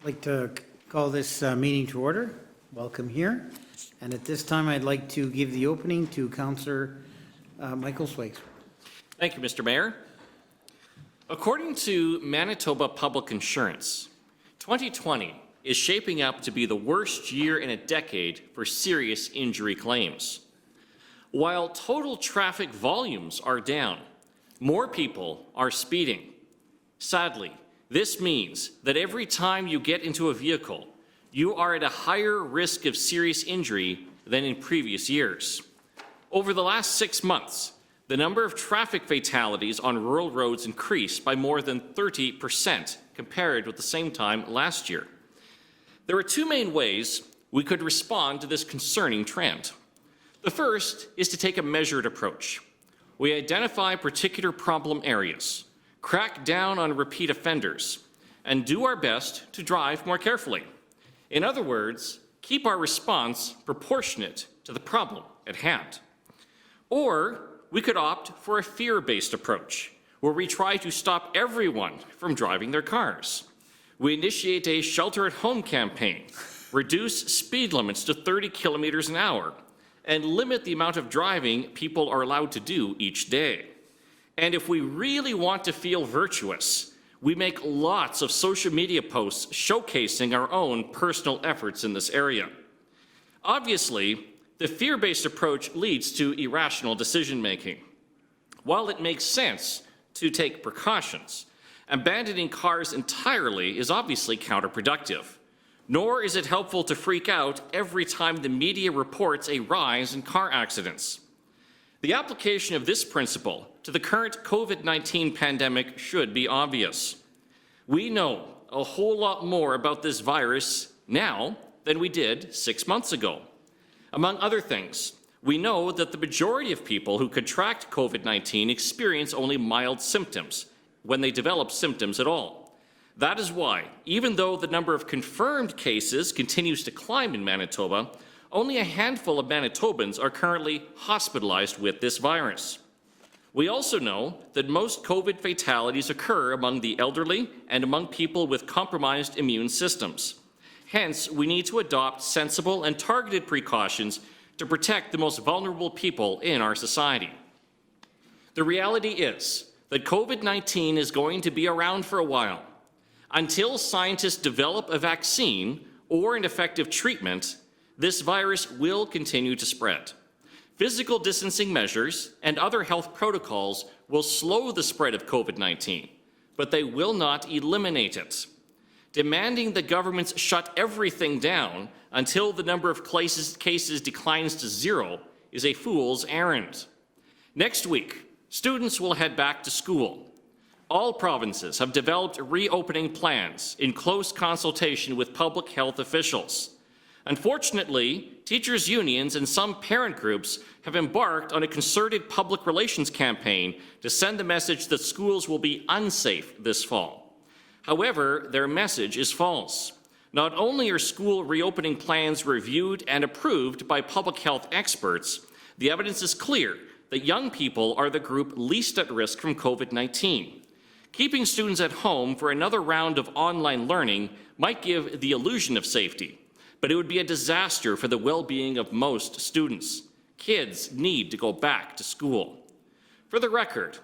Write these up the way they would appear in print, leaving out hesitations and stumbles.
like to call this meeting to order. Welcome here. And at this time, I'd like to give the opening to Councillor Michael Zwaagstra. Thank you, Mr. Mayor. According to Manitoba Public Insurance, 2020 is shaping up to be the worst year in a decade for serious injury claims. While total traffic volumes are down, more people are speeding. Sadly, this means that every time you get into a vehicle, you are at a higher risk of serious injury than in previous years. Over the last 6 months, the number of traffic fatalities on rural roads increased by more than 30% compared with the same time last year. There are two main ways we could respond to this concerning trend. The first is to take a measured approach. We identify particular problem areas, crack down on repeat offenders, and do our best to drive more carefully. In other words, keep our response proportionate to the problem at hand. Or we could opt for a fear-based approach, where we try to stop everyone from driving their cars. We initiate a shelter-at-home campaign, reduce speed limits to 30 kilometers an hour, and limit the amount of driving people are allowed to do each day. And if we really want to feel virtuous, we make lots of social media posts showcasing our own personal efforts in this area. Obviously, the fear-based approach leads to irrational decision-making. While it makes sense to take precautions, abandoning cars entirely is obviously counterproductive. Nor is it helpful to freak out every time the media reports a rise in car accidents. The application of this principle to the current COVID-19 pandemic should be obvious. We know a whole lot more about this virus now than we did 6 months ago. Among other things, we know that the majority of people who contract COVID-19 experience only mild symptoms when they develop symptoms at all. That is why, even though the number of confirmed cases continues to climb in Manitoba, only a handful of Manitobans are currently hospitalized with this virus. We also know that most COVID fatalities occur among the elderly and among people with compromised immune systems. Hence, we need to adopt sensible and targeted precautions to protect the most vulnerable people in our society. The reality is that COVID-19 is going to be around for a while. Until scientists develop a vaccine or an effective treatment, this virus will continue to spread. Physical distancing measures and other health protocols will slow the spread of COVID-19, but they will not eliminate it. Demanding that governments shut everything down until the number of cases declines to zero is a fool's errand. Next week, students will head back to school. All provinces have developed reopening plans in close consultation with public health officials. Unfortunately, teachers' unions and some parent groups have embarked on a concerted public relations campaign to send the message that schools will be unsafe this fall. However, their message is false. Not only are school reopening plans reviewed and approved by public health experts, the evidence is clear that young people are the group least at risk from COVID-19. Keeping students at home for another round of online learning might give the illusion of safety, but it would be a disaster for the well-being of most students. Kids need to go back to school. For the record,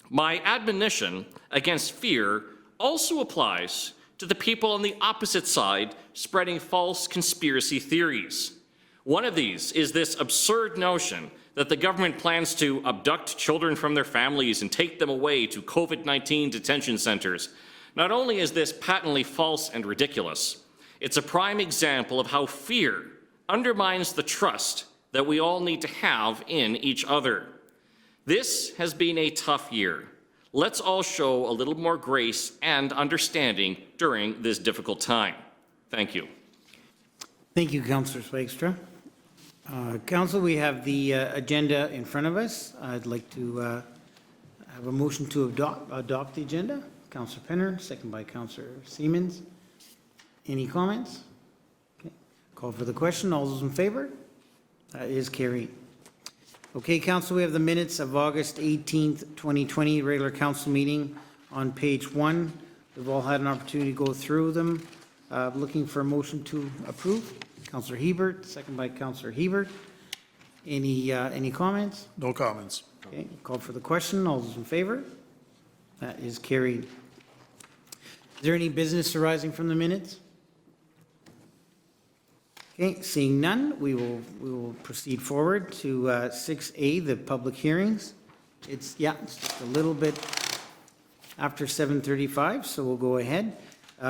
my admonition against fear also applies to the people on the opposite side spreading false conspiracy theories. One of these is this absurd notion that the government plans to abduct children from their families and take them away to COVID-19 detention centers. Not only is this patently false and ridiculous, it's a prime example of how fear undermines the trust that we all need to have in each other. This has been a tough year. Let's all show a little more grace and understanding during this difficult time. Thank you. Thank you, Councillor Zwaagstra. Council, we have the agenda in front of us. I'd like to have a motion to adopt the agenda. Councillor Penner, second by Councillor Siemens. Any comments? Okay. Call for the question. All those in favor? That is carried. Okay, Council, we have the minutes of August 18th, 2020, regular Council meeting on page 1. We've all had an opportunity to go through them. Looking for a motion to approve. Councillor Hebert, second by Councillor Hebert. Any comments? No comments. Okay, called for the question. All those in favor? That is carried. Is there any business arising from the minutes? Okay, seeing none, we will proceed forward to 6A, the public hearings. It's just a little bit after 7:35, so we'll go ahead.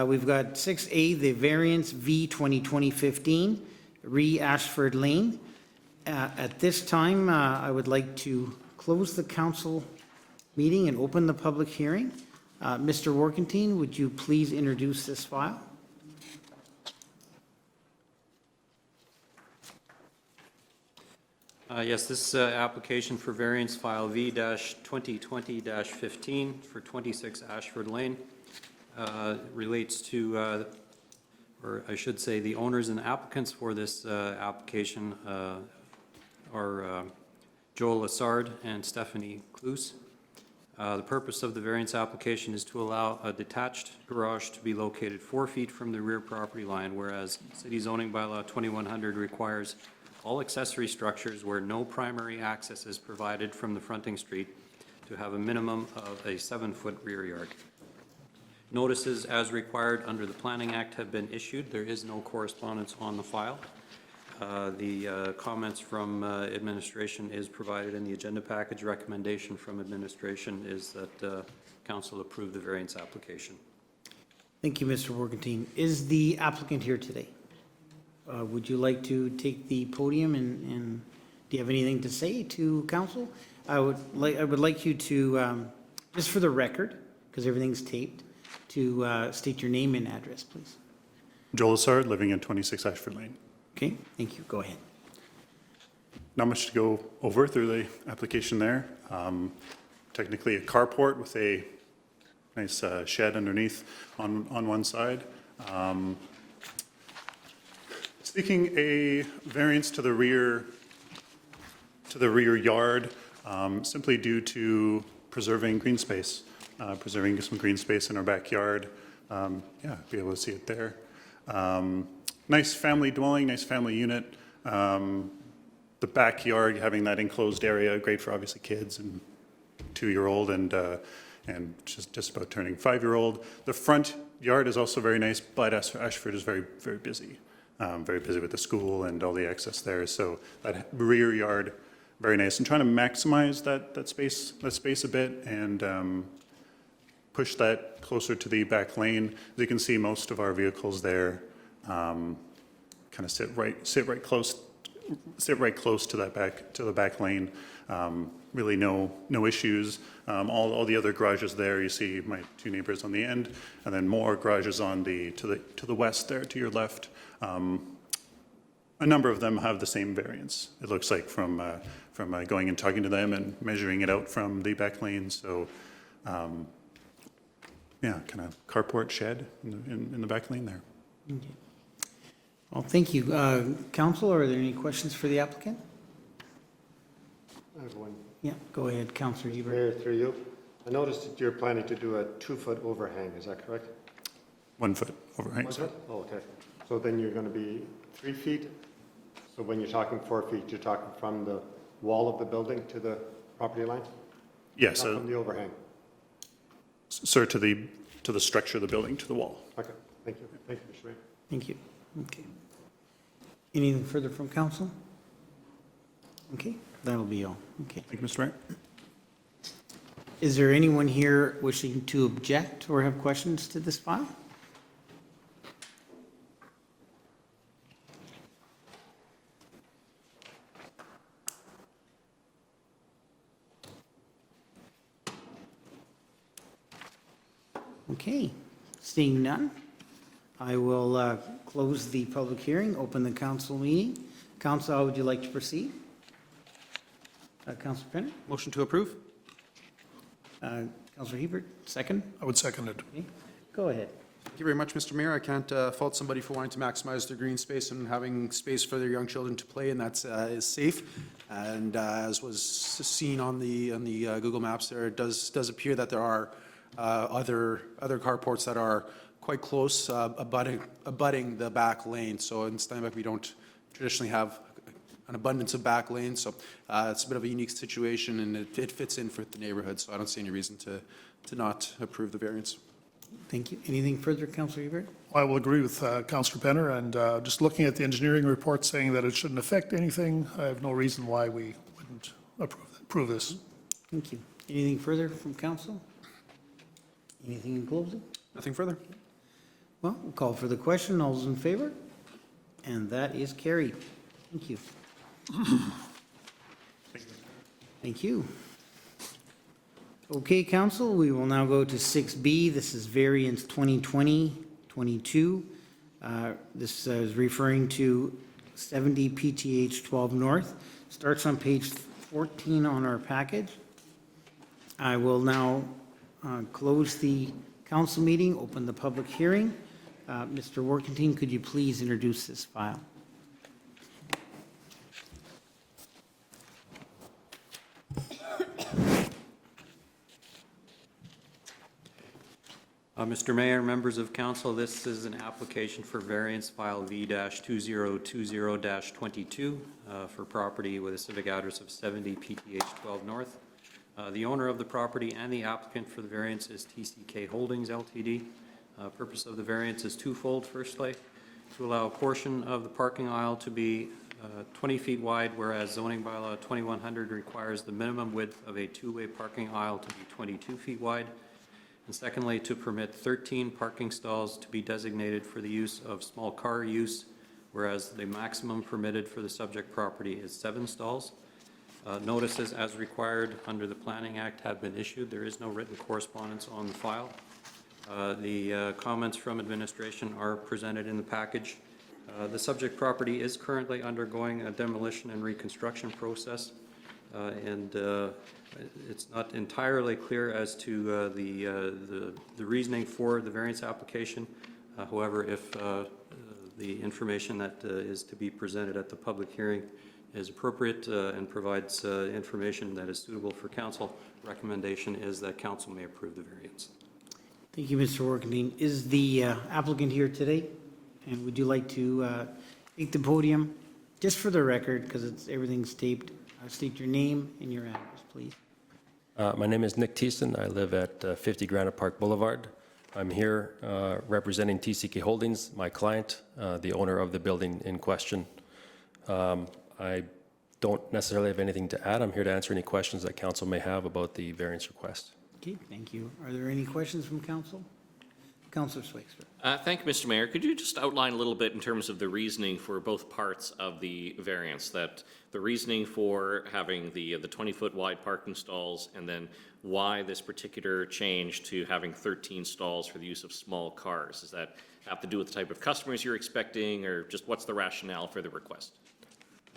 We've got 6A, the Variance V-2020-15, Ashford Lane. At this time, I would like to close the council meeting and open the public hearing. Mr. Warkentine, would you please introduce this file? Yes, this application for variance file V-2020-15 for 26 Ashford Lane relates to, or I should say, the owners and applicants for this application are Joel Lassard and Stephanie Kloos. The purpose of the variance application is to allow a detached garage to be located 4 feet from the rear property line, whereas City Zoning Bylaw 2100 requires all accessory structures where no primary access is provided from the fronting street to have a minimum of a 7-foot rear yard. Notices as required under the Planning Act have been issued. There is no correspondence on the file. The comments from administration is provided in the agenda package. Recommendation from administration is that council approve the variance application. Thank you, Mr. Warkentine. Is the applicant here today? Would you like to take the podium and do you have anything to say to council? I would like you to, just for the record, because everything's taped, to state your name and address, please. Joel Lassard, living at 26 Ashford Lane. Okay, thank you. Go ahead. Not much to go over through the application there. Technically a carport with a nice shed underneath on one side. Seeking a variance to the rear yard, simply due to preserving green space, preserving some green space in our backyard. Be able to see it there. Nice family dwelling, nice family unit. The backyard, having that enclosed area, great for obviously kids and 2-year-old and just about turning 5-year-old. The front yard is also very nice, but Ashford is very, very busy. Very busy with the school and all the access there. So that rear yard, very nice. And trying to maximize that space a bit and push that closer to the back lane. As you can see, most of our vehicles there kind of sit right close to the back lane. Really no issues. All the other garages there, you see my 2 neighbors on the end, and then more garages on to the west there to your left. A number of them have the same variance. It looks like from going and talking to them and measuring it out from the back lane. So, kind of carport shed in the back lane there. Okay. Well, thank you. Council, are there any questions for the applicant? I have one. Yeah, go ahead, Councillor Hebert. Mayor, through you. I noticed that you're planning to do a 2-foot overhang, is that correct? 1 foot overhang. 1 foot? Oh, okay. So then you're going to be 3 feet? So when you're talking 4 feet, you're talking from the wall of the building to the property line? Yeah, Not so, from the overhang? sir, to the structure of the building, to the wall. Okay, thank you. Thank you, Mr. Mayor. Thank you. Okay. Anything further from council? Okay, that'll be all. Okay. Thank you, Mr. Mayor. Is there anyone here wishing to object or have questions to this file? Okay, seeing none, I will close the public hearing, open the council meeting. Council, how would you like to proceed? Councillor Penner? Motion to approve? Councillor Hebert, second? I would second it. Okay, go ahead. Thank you very much, Mr. Mayor. I can't fault somebody for wanting to maximize their green space and having space for their young children to play, and that is safe. And as was seen on the Google Maps there, it does appear that there are other carports that are quite close, abutting the back lane. So in Steinbeck, we don't traditionally have an abundance of back lanes, so it's a bit of a unique situation, and it fits in for the neighborhood, so I don't see any reason to not approve the variance. Thank you. Anything further, Councillor Ebert? I will agree with Councillor Penner, and just looking at the engineering report saying that it shouldn't affect anything, I have no reason why we wouldn't approve this. Thank you. Anything further from council? Anything in closing? Nothing further? Well, we'll call for the question. All those in favor? And that is carried. Thank you. Thank you. Okay, council, we will now go to 6B. This is Variance 2020-22. This is referring to 70 PTH 12 North. Starts on page 14 on our package. I will now close the council meeting, open the public hearing. Mr. Workentine, could you please introduce this file? Mr. Mayor, members of council, this is an application for variance file V-2020-22 for property with a civic address of 70 PTH 12 North. The owner of the property and the applicant for the variance is TCK Holdings Ltd. Purpose of the variance is twofold. Firstly, to allow a portion of the parking aisle to be 20 feet wide, whereas zoning bylaw 2100 requires the minimum width of a two-way parking aisle to be 22 feet wide. And secondly, to permit 13 parking stalls to be designated for the use of small car use, whereas the maximum permitted for the subject property is 7 stalls. Notices as required under the Planning Act have been issued. There is no written correspondence on the file. The comments from administration are presented in the package. The subject property is currently undergoing a demolition and reconstruction process, and it's not entirely clear as to the reasoning for the variance application. However, if the information that is to be presented at the public hearing is appropriate and provides information that is suitable for council, recommendation is that council may approve the variance. Thank you, Mr. Workentine. Is the applicant here today? And would you like to take the podium? Just for the record, because everything's taped, state your name and your address, please. My name is Nick Thiessen. I live at 50 Granite Park Boulevard. I'm here representing TCK Holdings, my client, the owner of the building in question. I don't necessarily have anything to add. I'm here to answer any questions that council may have about the variance request. Okay, thank you. Are there any questions from council? Councillor Zwaagstra. Thank you, Mr. Mayor. Could you just outline a little bit in terms of the reasoning for both parts of the variance, that the reasoning for having the 20-foot wide parking stalls, and then why this particular change to having 13 stalls for the use of small cars? Does that have to do with the type of customers you're expecting, or just what's the rationale for the request?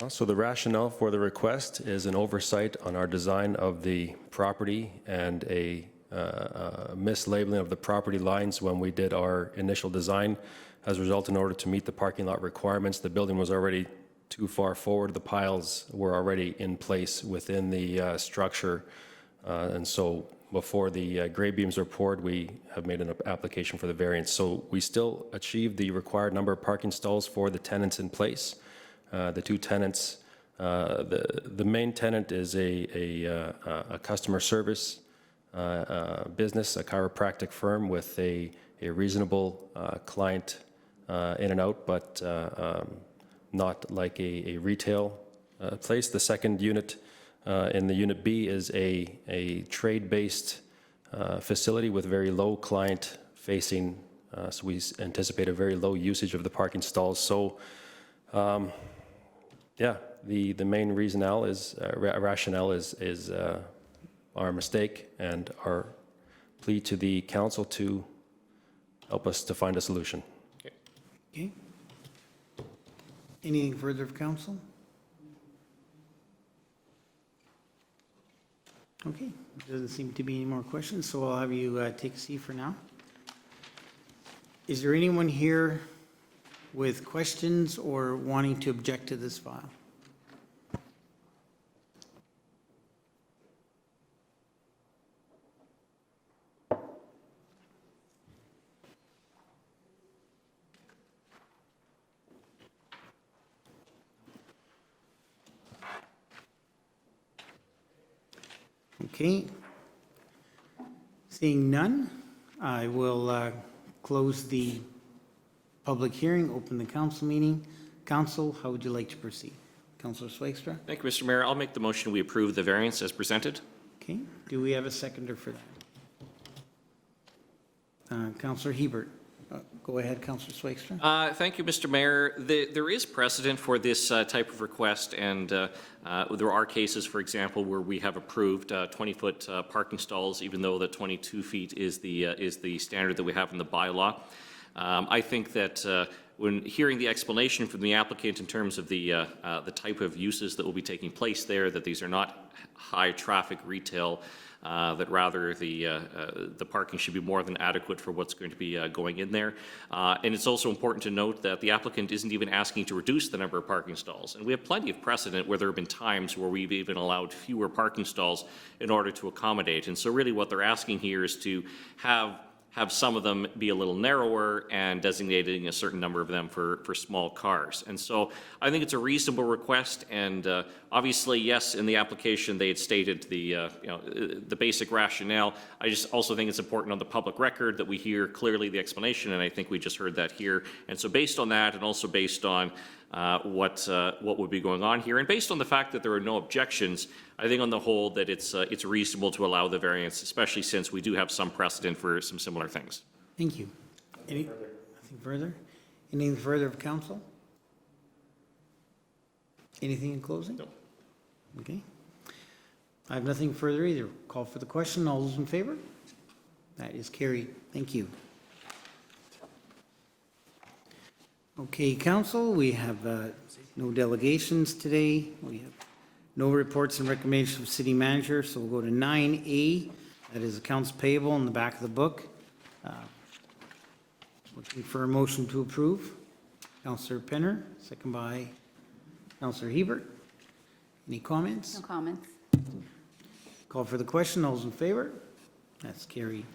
So the rationale for the request is an oversight on our design of the property and a mislabeling of the property lines when we did our initial design. As a result, in order to meet the parking lot requirements, the building was already too far forward. The piles were already in place within the structure. And so before the grade beams are poured, we have made an application for the variance. So we still achieved the required number of parking stalls for the tenants in place. The two tenants, the main tenant is a customer service business, a chiropractic firm with a reasonable client in and out, but not like a retail place. The second unit in the Unit B is a trade-based facility with very low client facing, so we anticipate a very low usage of the parking stalls. So yeah, the main rationale is our mistake and our plea to the council to help us to find a solution. Okay. Anything further of council? Okay, there doesn't seem to be any more questions, so I'll have you take a seat for now. Is there anyone here with questions or wanting to object to this file? Okay. Seeing none, I will close the public hearing, open the council meeting. Council, how would you like to proceed? Councillor Zwaagstra? Thank you, Mr. Mayor. I'll make the motion we approve the variance as presented. Okay, do we have a seconder for that? Councillor Hebert. Go ahead, Councillor Zwaagstra. Thank you, Mr. Mayor. There is precedent for this type of request, and there are cases, for example, where we have approved 20-foot parking stalls, even though the 22 feet is the standard that we have in the bylaw. I think that when hearing the explanation from the applicant in terms of the type of uses that will be taking place there, that these are not high-traffic retail, that rather the parking should be more than adequate for what's going to be going in there. And it's also important to note that the applicant isn't even asking to reduce the number of parking stalls. And we have plenty of precedent where there have been times where we've even allowed fewer parking stalls in order to accommodate. And so really what they're asking here is to have some of them be a little narrower and designating a certain number of them for small cars. And so I think it's a reasonable request, and obviously, yes, in the application they had stated the basic rationale. I just also think it's important on the public record that we hear clearly the explanation, and I think we just heard that here. And so based on that, and also based on what would be going on here, and based on the fact that there are no objections, I think on the whole that it's reasonable to allow the variance, especially since we do have some precedent for some similar things. Thank you. Nothing further? Anything further of council? Anything in closing? No. Okay. I have nothing further either. Call for the question. All those in favor? That is carried. Thank you. Okay, council, we have no delegations today. We have no reports and recommendations from city manager, so we'll go to 9A. That is accounts payable in the back of the book. Looking for a motion to approve. Councillor Penner, second by Councillor Hebert. Any comments? No comments. Call for the question. All those in favor? That's carried.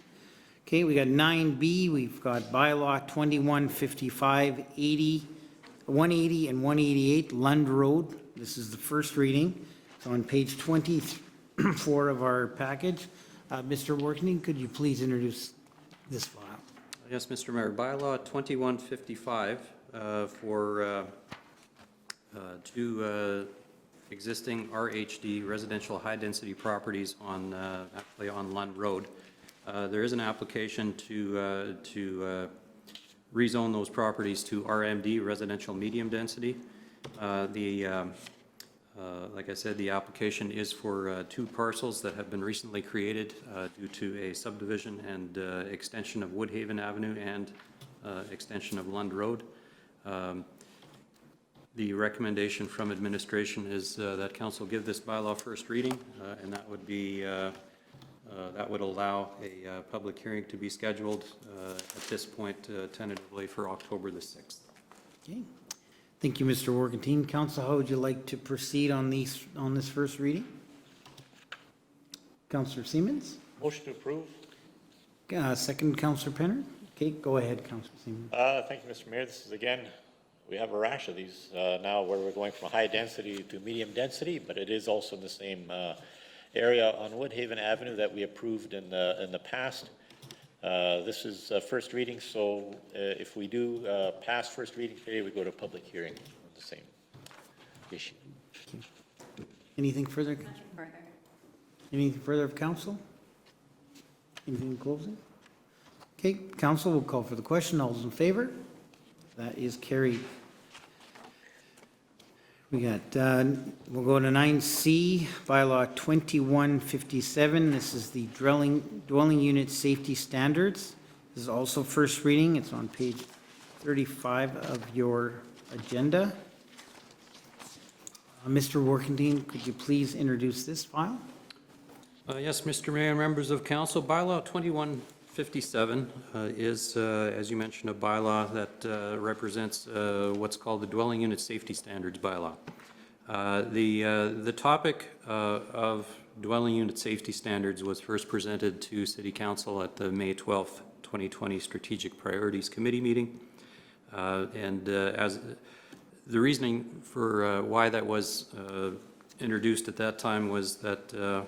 Okay, we got 9B. We've got bylaw 2155, 180 and 188 Lund Road. This is the first reading. It's on page 24 of our package. Mr. Workney, could you please introduce this file? Yes, Mr. Mayor. Bylaw 2155 for two existing RHD residential high-density properties on actually on Lund Road. There is an application to rezone those properties to RMD, residential medium density. Like I said, the application is for two parcels that have been recently created due to a subdivision and extension of Woodhaven Avenue and extension of Lund Road. The recommendation from administration is that council give this bylaw first reading, and that would be that would allow a public hearing to be scheduled at this point tentatively for October the 6th. Okay. Thank you, Mr. Workentine. Council, how would you like to proceed on this first reading? Councillor Siemens? Motion to approve. Second, Councillor Penner. Okay, go ahead, Councillor Siemens. Thank you, Mr. Mayor. This is again, we have a rash of these now where we're going from high density to medium density, but it is also in the same area on Woodhaven Avenue that we approved in the past. This is first reading, so if we do pass first reading today, we go to public hearing on the same issue. Anything further? Further. Anything further of council? Anything in closing? Okay, council will call for the question. All those in favor? That is carried. We got, we'll go to 9C, bylaw 2157. This is the dwelling unit safety standards. This is also first reading. It's on page 35 of your agenda. Mr. Workentine, could you please introduce this file? Yes, Mr. Mayor and members of council, bylaw 2157 is, as you mentioned, a bylaw that represents what's called the dwelling unit safety standards bylaw. The topic of dwelling unit safety standards was first presented to City Council at the May 12th, 2020 Strategic Priorities Committee meeting. As the reasoning for why that was introduced at that time was that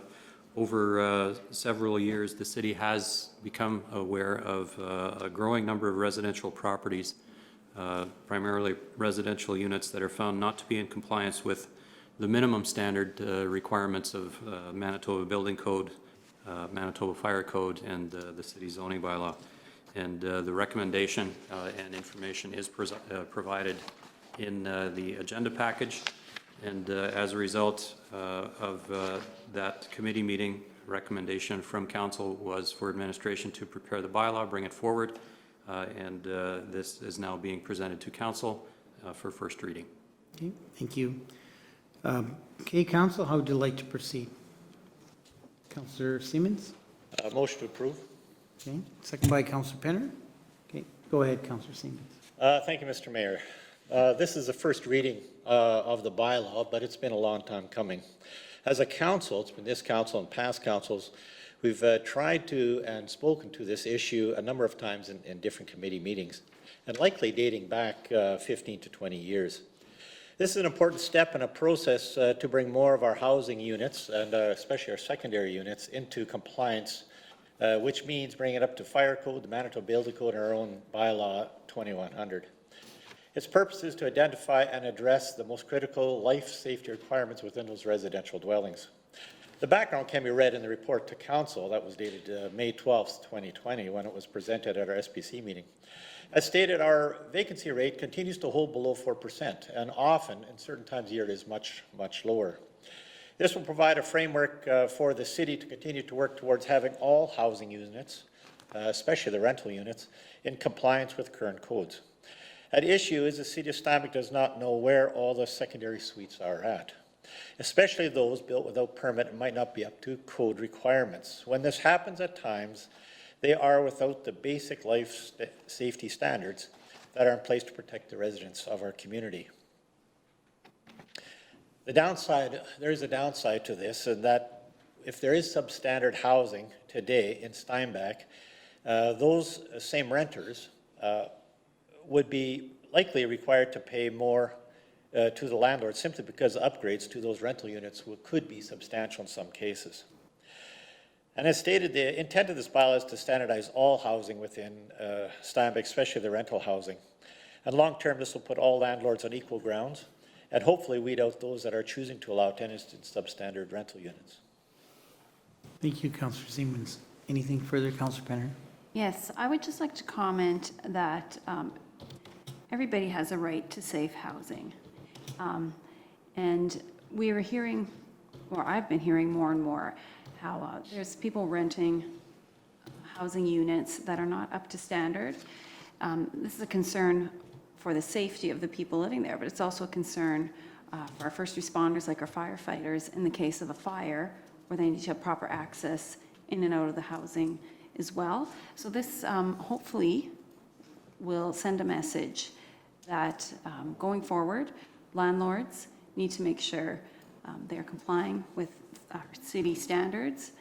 over several years, the city has become aware of a growing number of residential properties, primarily residential units that are found not to be in compliance with the minimum standard requirements of Manitoba Building Code, Manitoba Fire Code, and the city zoning bylaw. And the recommendation and information is provided in the agenda package. And as a result of that committee meeting, recommendation from council was for administration to prepare the bylaw, bring it forward, and this is now being presented to council for first reading. Okay, thank you. Okay, council, how would you like to proceed? Councillor Siemens? Motion to approve. Okay, second by Councillor Penner. Okay, go ahead, Councillor Siemens. Thank you, Mr. Mayor. This is the first reading of the bylaw, but it's been a long time coming. As a council, it's been this council and past councils, we've tried to and spoken to this issue a number of times in different committee meetings, and likely dating back 15 to 20 years. This is an important step in a process to bring more of our housing units, and especially our secondary units, into compliance, which means bringing it up to Fire Code, the Manitoba Building Code, and our own bylaw 2100. Its purpose is to identify and address the most critical life safety requirements within those residential dwellings. The background can be read in the report to council that was dated May 12th, 2020, when it was presented at our SPC meeting. As stated, our vacancy rate continues to hold below 4%, and often, in certain times of year, it is much, much lower. This will provide a framework for the city to continue to work towards having all housing units, especially the rental units, in compliance with current codes. At issue is the City of Steinbach does not know where all the secondary suites are at, especially those built without permit and might not be up to code requirements. When this happens at times, they are without the basic life safety standards that are in place to protect the residents of our community. The downside, there is a downside to this, in that if there is substandard housing today in Steinbach, those same renters would be likely required to pay more to the landlord simply because upgrades to those rental units could be substantial in some cases. And as stated, the intent of this bylaw is to standardize all housing within Steinbach, especially the rental housing. And long term, this will put all landlords on equal grounds and hopefully weed out those that are choosing to allow tenants in substandard rental units. Thank you, Councillor Siemens. Anything further, Councillor Penner? Yes, I would just like to comment that everybody has a right to safe housing. And we were hearing, or I've been hearing more and more, how there's people renting housing units that are not up to standard. This is a concern for the safety of the people living there, but it's also a concern for our first responders, like our firefighters, in the case of a fire, where they need to have proper access in and out of the housing as well. So this hopefully will send a message that going forward, landlords need to make sure they're complying with our city standards,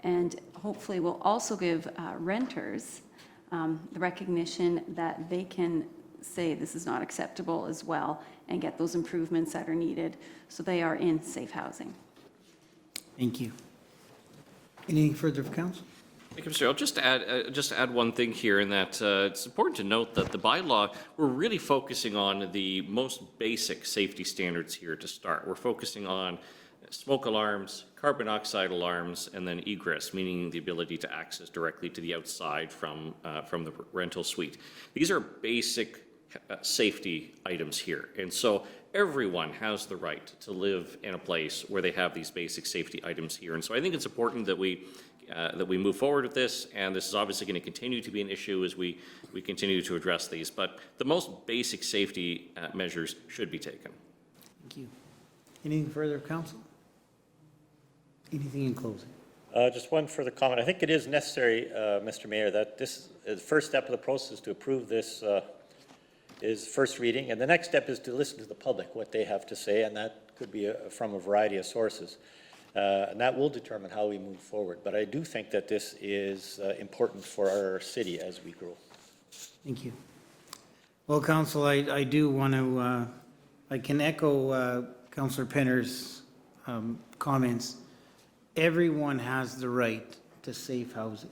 and hopefully will also give renters the recognition that they can say this is not acceptable as well and get those improvements that are needed so they are in safe housing. Thank you. Anything further of council? Thank you, Mr. I'll just add one thing here, in that it's important to note that the bylaw, we're really focusing on the most basic safety standards here to start. We're focusing on smoke alarms, carbon dioxide alarms, and then egress, meaning the ability to access directly to the outside from the rental suite. These are basic safety items here, and so everyone has the right to live in a place where they have these basic safety items here. And so I think it's important that we move forward with this, and this is obviously going to continue to be an issue as we continue to address these. But the most basic safety measures should be taken. Thank you. Anything further of council? Anything in closing? Just one further comment. I think it is necessary, Mr. Mayor, that this is the first step of the process to approve this is first reading, and the next step is to listen to the public, what they have to say, and that could be from a variety of sources. And that will determine how we move forward. But I do think that this is important for our city as we grow. Thank you. Well, council, I do want to, I can echo Councillor Penner's comments. everyone has the right to safe housing.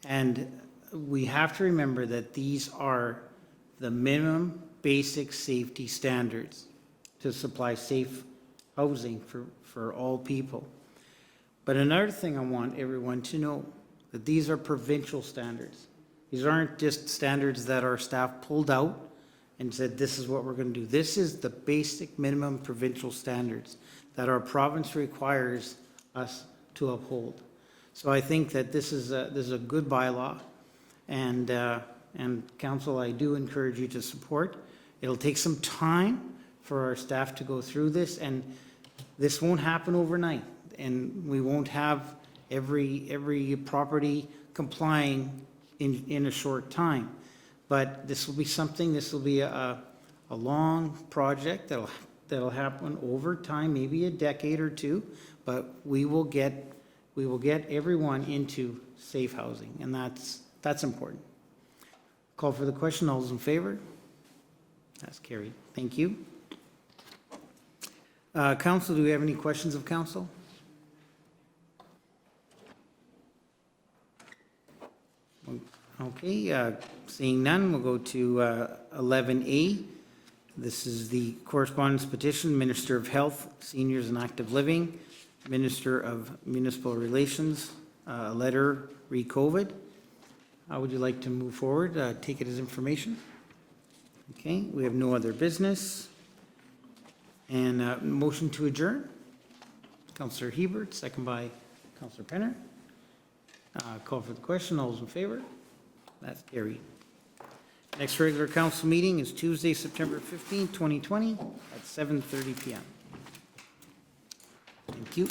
And we have to remember that these are the minimum basic safety standards to supply safe housing for all people. But another thing I want everyone to know, that these are provincial standards. These aren't just standards that our staff pulled out and said, this is what we're going to do. This is the basic minimum provincial standards that our province requires us to uphold. So I think that this is a good bylaw, and council, I do encourage you to support. It'll take some time for our staff to go through this, and this won't happen overnight, and we won't have every property complying in a short time. But this will be something, this will be a long project that'll happen over time, maybe a decade or two, but we will get everyone into safe housing, and that's important. Call for the question. All those in favor? That's carried. Thank you. Council, do we have any questions of council? Okay, seeing none, we'll go to 11A. This is the correspondence petition, Minister of Health, Seniors and Active Living, Minister of Municipal Relations, a letter re-COVID. How would you like to move forward? Take it as information. Okay, we have no other business. And motion to adjourn. Councillor Hebert, second by Councillor Penner. Call for the question. All those in favor? That's carried. Next regular council meeting is Tuesday, September 15, 2020 at 7:30 p.m. Thank you.